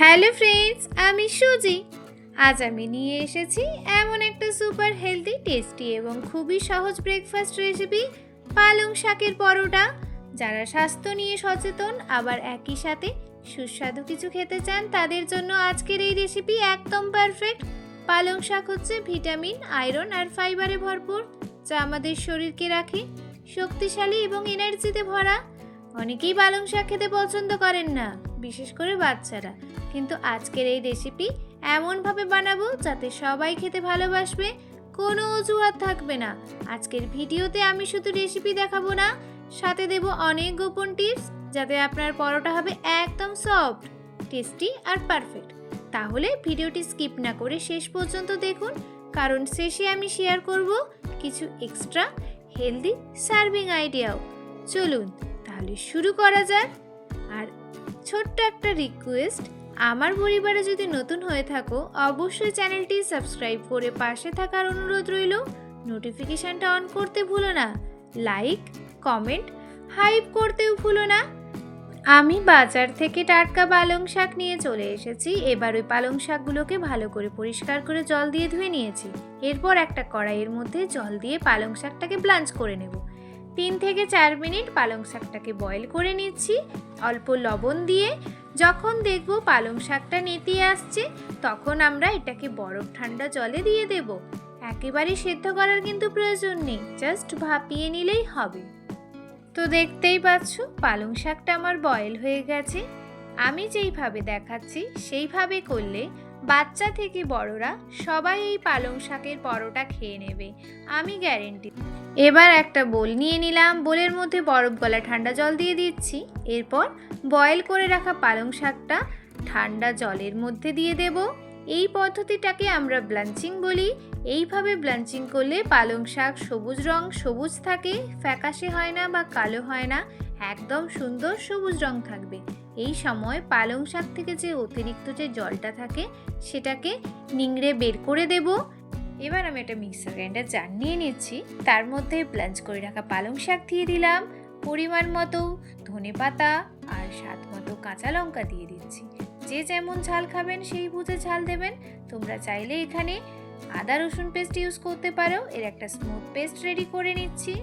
Hello friends, আমি সুজি। আজ আমি নিয়ে এসেছি এমন একটা সুপার হেলদি, টেস্টি এবং খুবই সহজ ব্রেকফাস্ট রেসিপি, পালং শাকের পরোটা। যারা স্বাস্থ্য নিয়ে সচেতন আবার একই সাথে সুস্বাদু কিছু খেতে চান, তাদের জন্য আজকের এই রেসিপি একদম পারফেক্ট। পালং শাক হচ্ছে ভিটামিন, আয়রন আর ফাইবারে ভরপুর, যা আমাদের শরীরকে রাখে শক্তিশালী এবং এনার্জিতে ভরা। অনেকেই পালং শাক খেতে পছন্দ করেন না, বিশেষ করে বাচ্চারা, কিন্তু আজকের এই রেসিপি এমনভাবে বানাবো যাতে সবাই খেতে ভালোবাসবে, কোনো অজুহাত থাকবে না। আজকের ভিডিওতে আমি শুধু রেসিপি দেখাবো না, সাথে দেব অনেক গোপন টিপস, যাতে আপনার পরোটা হবে একদম সফট, টেস্টি আর পারফেক্ট। তাহলে ভিডিওটি স্কিপ না করে শেষ পর্যন্ত দেখুন, কারণ শেষে আমি শেয়ার করব কিছু এক্সট্রা হেলদি সার্ভিং আইডিয়াও। চলুন তাহলে শুরু করা যাক। আর ছোট্ট একটা রিকোয়েস্ট, আমার পরিবারে যদি নতুন হয়ে থাকো অবশ্যই চ্যানেলটি সাবস্ক্রাইব করে পাশে থাকার অনুরোধ রইল। নোটিফিকেশনটা অন করতে ভুলো না, লাইক, কমেন্ট, হাইপ করতেও ভুলো না। আমি বাজার থেকে টাটকা পালং শাক নিয়ে চলে এসেছি। এবার ওই পালং শাকগুলোকে ভালো করে পরিষ্কার করে জল দিয়ে ধুয়ে নিয়েছি। এরপর একটা কড়াইয়ের মধ্যে জল দিয়ে পালং শাকটাকে ব্লাঞ্চ করে নেব। 3 থেকে 4 মিনিট পালং শাকটাকে বয়েল করে নিচ্ছি অল্প লবণ দিয়ে। যখন দেখব পালং শাকটা নেতিয়ে আসছে, তখন আমরা এটাকে বরফ ঠান্ডা জলে দিয়ে দেব। একেবারে সেদ্ধ করার কিন্তু প্রয়োজন নেই, জাস্ট ভাপিয়ে নিলেই হবে। তো দেখতেই পাচ্ছ পালং শাকটা আমার বয়েল হয়ে গেছে। আমি যেইভাবে দেখাচ্ছি সেইভাবে করলে বাচ্চা থেকে বড়রা সবাই এই পালং শাকের পরোটা খেয়ে নেবে, আমি গ্যারেন্টি। এবার একটা বোল নিয়ে নিলাম, বোলের মধ্যে বরফ গলা ঠান্ডা জল দিয়ে দিচ্ছি। এরপর বয়েল করে রাখা পালং শাকটা ঠান্ডা জলের মধ্যে দিয়ে দেব। এই পদ্ধতিটাকে আমরা ব্লাঞ্চিং বলি। এইভাবে ব্লাঞ্চিং করলে পালং শাক সবুজ থাকে, ফ্যাকাশে হয় না বা কালো হয় না, একদম সুন্দর সবুজ রং থাকবে। এই সময় পালং শাক থেকে যে অতিরিক্ত যে জলটা থাকে সেটাকে নিংড়ে বের করে দেব। এবার আমি একটা মিক্সার গ্রাইন্ডার জার নিয়ে নিচ্ছি, তার মধ্যে ব্লাঞ্চ করে রাখা পালং শাক দিয়ে দিলাম, পরিমাণ মতো ধনেপাতা আর স্বাদ মতো কাঁচা লঙ্কা দিয়ে দিচ্ছি। যে যেমন ঝাল খাবেন সেই বুঝে ঝাল দেবেন। তোমরা চাইলে এখানে আদা রসুন পেস্ট ইউজ করতে পারো। এর একটা স্মুথ পেস্ট রেডি করে নিচ্ছি।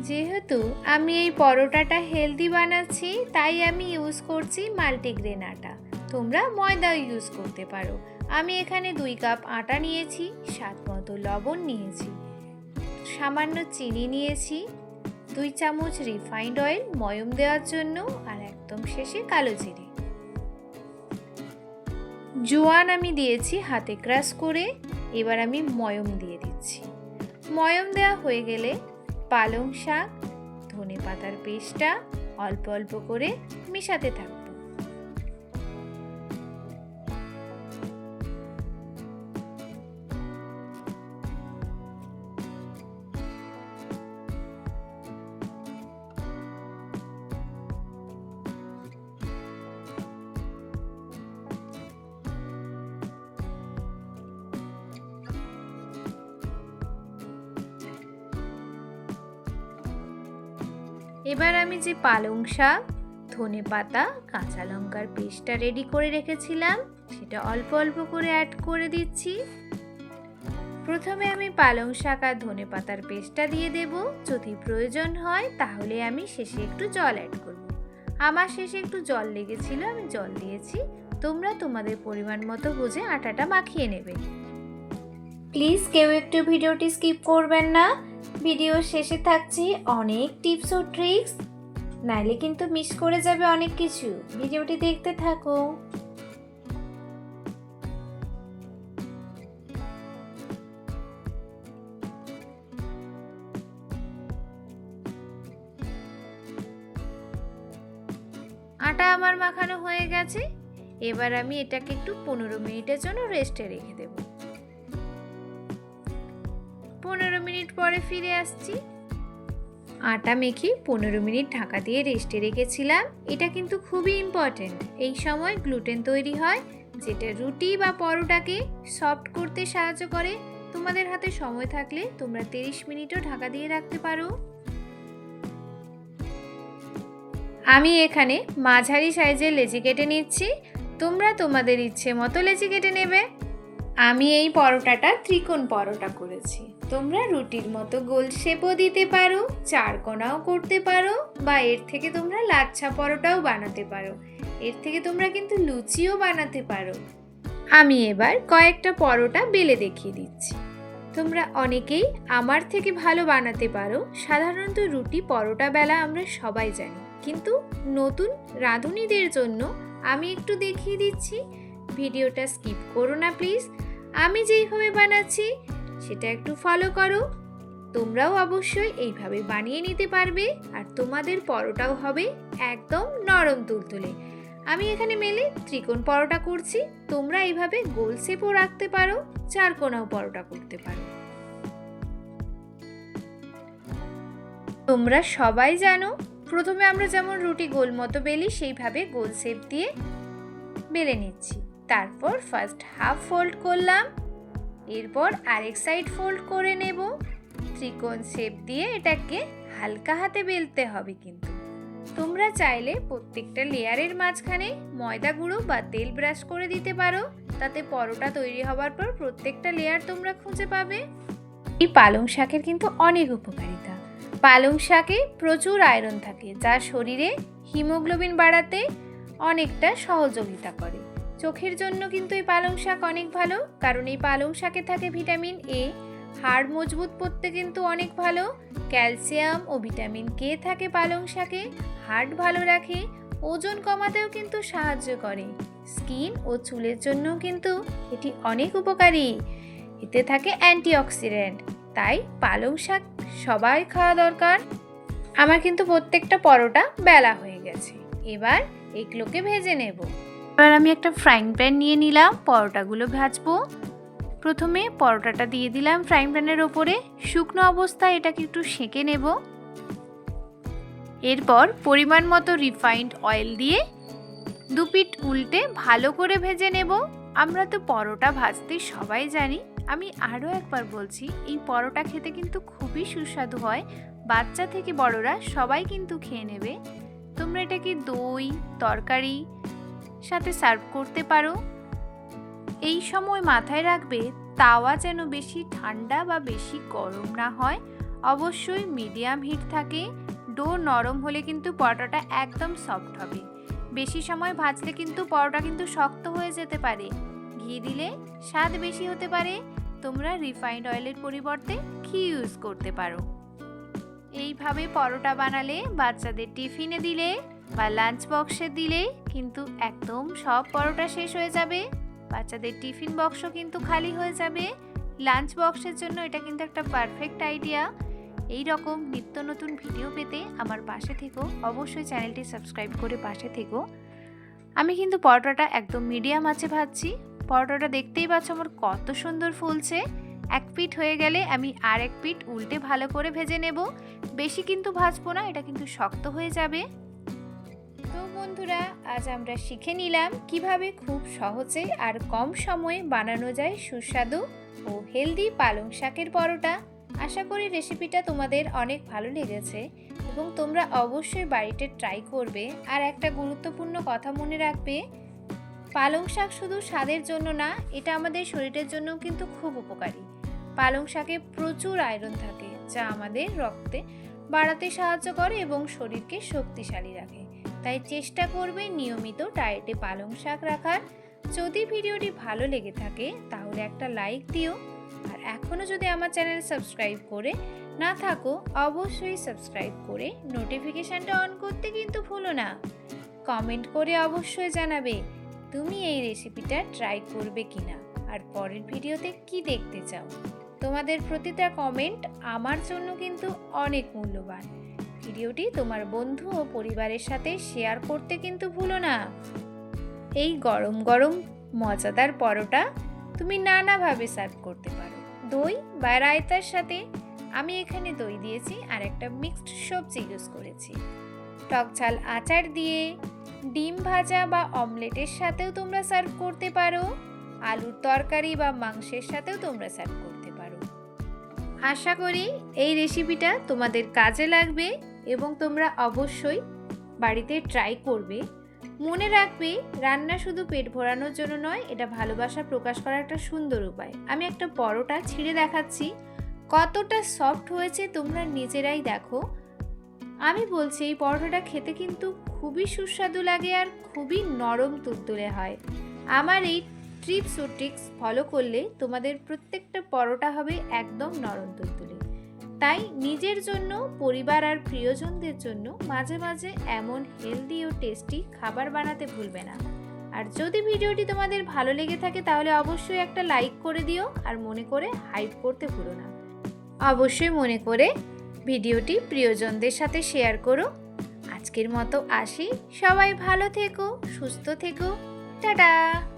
যেহেতু আমি এই পরোটাটা হেলদি বানাচ্ছি, তাই আমি ইউজ করছি মাল্টিগ্রেন আটা। তোমরা ময়দাও ইউজ করতে পারো। আমি এখানে 2 কাপ আটা নিয়েছি, স্বাদ মতো লবণ নিয়েছি, সামান্য চিনি নিয়েছি, 2 চামচ রিফাইন্ড অয়েল ময়ম দেওয়ার জন্য, আর একদম শেষে কালো জিরে। জোয়ান আমি দিয়েছি হাতে ক্রাশ করে। এবার আমি ময়ম দিয়ে দিচ্ছি। ময়ম দেওয়া হয়ে গেলে পালং শাক, ধনেপাতার পেস্টটা অল্প অল্প করে মেশাতে থাকবো। এবার আমি যে পালং শাক, ধনেপাতা, কাঁচা লঙ্কার পেস্টটা রেডি করে রেখেছিলাম সেটা অল্প অল্প করে অ্যাড করে দিচ্ছি। প্রথমে আমি পালং শাক আর ধনেপাতার পেস্টটা দিয়ে দেব। যদি প্রয়োজন হয় তাহলে আমি শেষে একটু জল অ্যাড করব। আমার শেষে একটু জল লেগেছিল, আমি জল দিয়েছি। তোমরা তোমাদের পরিমাণ মতো বুঝে আটাটা মাখিয়ে নেবে। প্লিজ কেউ একটু ভিডিওটি স্কিপ করবেন না, ভিডিও শেষে থাকছে অনেক টিপস ও ট্রিক্স, নাইলে কিন্তু মিস করে যাবে অনেক কিছু। ভিডিওটি দেখতে থাকো। আটা আমার মাখানো হয়ে গেছে। এবার আমি এটাকে একটু 15 মিনিটের জন্য রেস্টে রেখে দেব। 15 মিনিট পরে ফিরে আসছি। আটা মেখে 15 মিনিট ঢাকা দিয়ে রেস্টে রেখেছিলাম। এটা কিন্তু খুবই ইম্পর্টেন্ট। এই সময় গ্লুটেন তৈরি হয়, যেটা রুটি বা পরোটাকে সফট করতে সাহায্য করে। তোমাদের হাতে সময় থাকলে তোমরা 30 মিনিটও ঢাকা দিয়ে রাখতে পারো। আমি এখানে মাঝারি সাইজের লেচি কেটে নিচ্ছি। তোমরা তোমাদের ইচ্ছে মতো লেচি কেটে নেবে। আমি এই পরোটাটা ত্রিকোণ পরোটা করেছি। তোমরা রুটির মতো গোল শেপও দিতে পারো, চারকোনাও করতে পারো, বা এর থেকে তোমরা লাচ্ছা পরোটাও বানাতে পারো। এর থেকে তোমরা কিন্তু লুচিও বানাতে পারো। আমি এবার কয়েকটা পরোটা বেলে দেখিয়ে দিচ্ছি। তোমরা অনেকেই আমার থেকে ভালো বানাতে পারো। সাধারণত রুটি পরোটা বেলা আমরা সবাই জানি, কিন্তু নতুন রাঁধুনিদের জন্য আমি একটু দেখিয়ে দিচ্ছি। ভিডিওটা স্কিপ করো না প্লিজ। আমি যেইভাবে বানাচ্ছি সেটা একটু ফলো করো। তোমরাও অবশ্যই এইভাবে বানিয়ে নিতে পারবে, আর তোমাদের পরোটাও হবে একদম নরম তুলতুলে। আমি এখানে মেলে ত্রিকোণ পরোটা করছি। তোমরা এইভাবে গোল শেপও রাখতে পারো, চারকোনাও পরোটা করতে পারো। তোমরা সবাই জানো, প্রথমে আমরা যেমন রুটি গোল মতো বেলি সেইভাবে গোল শেপ দিয়ে বেলে নিচ্ছি। তারপর ফার্স্ট হাফ ফোল্ড করলাম, এরপর আরেক সাইড ফোল্ড করে নেব। ত্রিকোণ শেপ দিয়ে এটাকে হালকা হাতে বেলতে হবে। কিন্তু তোমরা চাইলে প্রত্যেকটা লেয়ারের মাঝখানে ময়দা গুঁড়ো বা তেল ব্রাশ করে দিতে পারো, তাতে পরোটা তৈরি হওয়ার পর প্রত্যেকটা লেয়ার তোমরা খুঁজে পাবে। এই পালং শাকের কিন্তু অনেক উপকারিতা। পালং শাকে প্রচুর আয়রন থাকে, যা শরীরে হিমোগ্লোবিন বাড়াতে অনেকটা সহযোগিতা করে। চোখের জন্য কিন্তু এই পালং শাক অনেক ভালো, কারণ এই পালং শাকে থাকে ভিটামিন এ। হাড় মজবুত করতে কিন্তু অনেক ভালো। ক্যালসিয়াম ও ভিটামিন কে থাকে পালং শাকে, হার্ট ভালো রাখে। ওজন কমাতেও কিন্তু সাহায্য করে। স্কিন ও চুলের জন্য কিন্তু এটি অনেক উপকারী। এতে থাকে অ্যান্টিঅক্সিডেন্ট। তাই পালং শাক সবাই খাওয়া দরকার। আমার কিন্তু প্রত্যেকটা পরোটা বেলা হয়ে গেছে। এবার এগুলোকে ভেজে নেব। এবার আমি একটা ফ্রাইং প্যান নিয়ে নিলাম, পরোটাগুলো ভাজবো। প্রথমে পরোটাটা দিয়ে দিলাম ফ্রাইং প্যানের ওপরে। শুকনো অবস্থায় এটাকে একটু সেঁকে নেব। এরপর পরিমাণ মতো রিফাইন্ড অয়েল দিয়ে দুপিঠ উল্টে ভালো করে ভেজে নেব। আমরা তো পরোটা ভাজতে সবাই জানি। আমি আরও একবার বলছি, এই পরোটা খেতে কিন্তু খুবই সুস্বাদু হয়। বাচ্চা থেকে বড়রা সবাই কিন্তু খেয়ে নেবে। তোমরা এটাকে দই তরকারি সাথে সার্ভ করতে পারো। এই সময় মাথায় রাখবে, তাওয়া যেন বেশি ঠান্ডা বা বেশি গরম না হয়, অবশ্যই মিডিয়াম হিট থাকে। ডো নরম হলে কিন্তু পরোটাটা একদম সফট হবে। বেশি সময় ভাজলে কিন্তু পরোটা কিন্তু শক্ত হয়ে যেতে পারে। ঘি দিলে স্বাদ বেশি হতে পারে। তোমরা রিফাইন্ড অয়েলের পরিবর্তে ঘি ইউজ করতে পারো। এইভাবে পরোটা বানালে বাচ্চাদের টিফিনে দিলে বা লাঞ্চ বক্সে দিলে কিন্তু একদম সব পরোটা শেষ হয়ে যাবে। বাচ্চাদের টিফিন বক্সও কিন্তু খালি হয়ে যাবে। লাঞ্চ বক্সের জন্য এটা কিন্তু একটা পারফেক্ট আইডিয়া। এই রকম নিত্য নতুন ভিডিও পেতে আমার পাশে থেকো। অবশ্যই চ্যানেলটি সাবস্ক্রাইব করে পাশে থেকো। আমি কিন্তু পরোটাটা একদম মিডিয়াম আঁচে ভাজছি। পরোটাটা দেখতেই পাচ্ছ আমার কত সুন্দর ফুলছে। এক পিঠ হয়ে গেলে আমি আর এক পিঠ উল্টে ভালো করে ভেজে নেব। বেশি কিন্তু ভাজবো না, এটা কিন্তু শক্ত হয়ে যাবে। তো বন্ধুরা, আজ আমরা শিখে নিলাম কিভাবে খুব সহজে আর কম সময়ে বানানো যায় সুস্বাদু ও হেলদি পালং শাকের পরোটা। আশা করি রেসিপিটা তোমাদের অনেক ভালো লেগেছে এবং তোমরা অবশ্যই বাড়িতে ট্রাই করবে। আর একটা গুরুত্বপূর্ণ কথা মনে রাখবে, পালং শাক শুধু স্বাদের জন্য না, এটা আমাদের শরীরের জন্য কিন্তু খুব উপকারী। পালং শাকে প্রচুর আয়রন থাকে, যা আমাদের রক্তে বাড়াতে সাহায্য করে এবং শরীরকে শক্তিশালী রাখে। তাই চেষ্টা করবে নিয়মিত ডায়েটে পালং শাক রাখার। যদি ভিডিওটি ভালো লেগে থাকে তাহলে একটা লাইক দিও। আর এখনও যদি আমার চ্যানেল সাবস্ক্রাইব করে না থাকো, অবশ্যই সাবস্ক্রাইব করে নোটিফিকেশানটা অন করতে কিন্তু ভুলো না। কমেন্ট করে অবশ্যই জানাবে তুমি এই রেসিপিটা ট্রাই করবে কিনা, আর পরের ভিডিওতে কি দেখতে চাও। তোমাদের প্রতিটা কমেন্ট আমার জন্য কিন্তু অনেক মূল্যবান। ভিডিওটি তোমার বন্ধু ও পরিবারের সাথে শেয়ার করতে কিন্তু ভুলো না। এই গরম গরম মজাদার পরোটা তুমি নানাভাবে সার্ভ করতে পারো। দই বা রায়তার সাথে, আমি এখানে দই দিয়েছি আর একটা মিক্সড সবজি ইউজ করেছি। টক ঝাল আচার দিয়ে, ডিম ভাজা বা অমলেটের সাথেও তোমরা সার্ভ করতে পারো। আলুর তরকারি বা মাংসের সাথেও তোমরা সার্ভ করতে পারো। আশা করি এই রেসিপিটা তোমাদের কাজে লাগবে এবং তোমরা অবশ্যই বাড়িতে ট্রাই করবে। মনে রাখবে, রান্না শুধু পেট ভরানোর জন্য নয়, এটা ভালোবাসা প্রকাশ করার একটা সুন্দর উপায়। আমি একটা পরোটা ছিঁড়ে দেখাচ্ছি, কতটা সফট হয়েছে তোমরা নিজেরাই দেখো। আমি বলছি এই পরোটাটা খেতে কিন্তু খুবই সুস্বাদু লাগে আর খুবই নরম তুলতুলে হয়। আমার এই টিপস ও ট্রিক্স ফলো করলে তোমাদের প্রত্যেকটা পরোটা হবে একদম নরম তুলতুলে। তাই নিজের জন্য, পরিবার আর প্রিয়জনদের জন্য মাঝে মাঝে এমন হেলদি ও টেস্টি খাবার বানাতে ভুলবে না। আর যদি ভিডিওটি তোমাদের ভালো লেগে থাকে তাহলে অবশ্যই একটা লাইক করে দিও, আর মনে করে হাইপ করতে ভুলো না। অবশ্যই মনে করে ভিডিওটি প্রিয়জনদের সাথে শেয়ার করো। আজকের মতো আসি, সবাই ভালো থেকো, সুস্থ থেকো, টাটা।